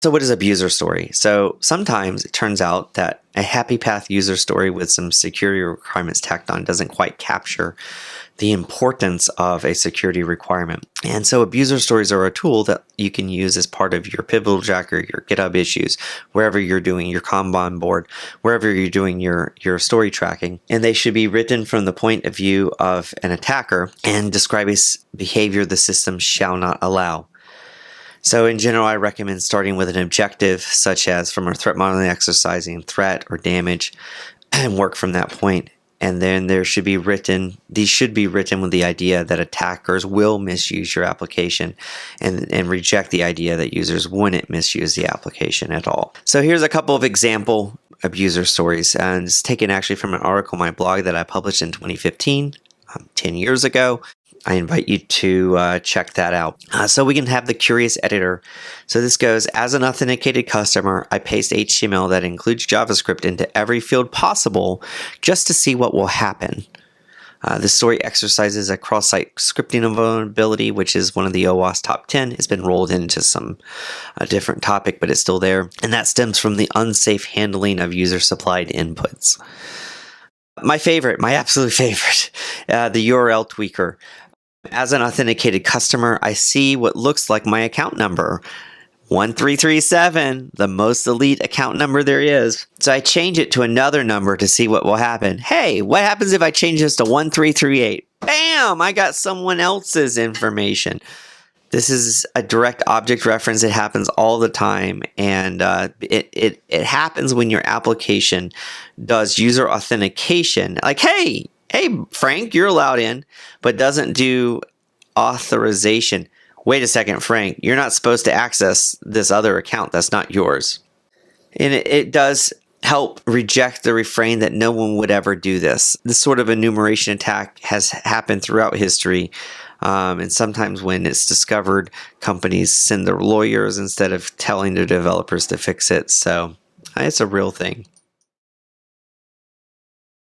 So what is a user story? So sometimes it turns out that a happy path user story with some security requirements tacked on doesn't quite capture the importance of a security requirement. And so abuser stories are a tool that you can use as part of your pivotal tracker, your GitHub issues, wherever you're doing your Kanban board, wherever you're doing your story tracking. And they should be written from the point of view of an attacker and describe a behavior the system shall not allow. So in general, I recommend starting with an objective, such as from our threat modeling exercising threat or damage, and work from that point. And then these should be written with the idea that attackers will misuse your application and reject the idea that users wouldn't misuse the application at all. So here's a couple of example abuser stories. And it's taken actually from an article on my blog that I published in 2015, 10 years ago. I invite you to check that out. So we can have the curious editor. So this goes, as an authenticated customer, I paste HTML that includes JavaScript into every field possible just to see what will happen. The story exercises a cross-site scripting vulnerability, which is one of the OWASP top 10. It's been rolled into some different topic, but it's still there. And that stems from the unsafe handling of user-supplied inputs. My absolute favorite, the URL tweaker. As an authenticated customer, I see what looks like my account number, 1337, the most elite account number there is. So I change it to another number to see what will happen. Hey, what happens if I change this to 1338? Bam! I got someone else's information. This is a direct object reference. It happens all the time, and it happens when your application does user authentication. Like, hey, Frank, you're allowed in, but doesn't do authorization. Wait a second, Frank, you're not supposed to access this other account. That's not yours. And it does help reject the refrain that no one would ever do this. This sort of enumeration attack has happened throughout history. And sometimes when it's discovered, companies send their lawyers instead of telling their developers to fix it. So it's a real thing.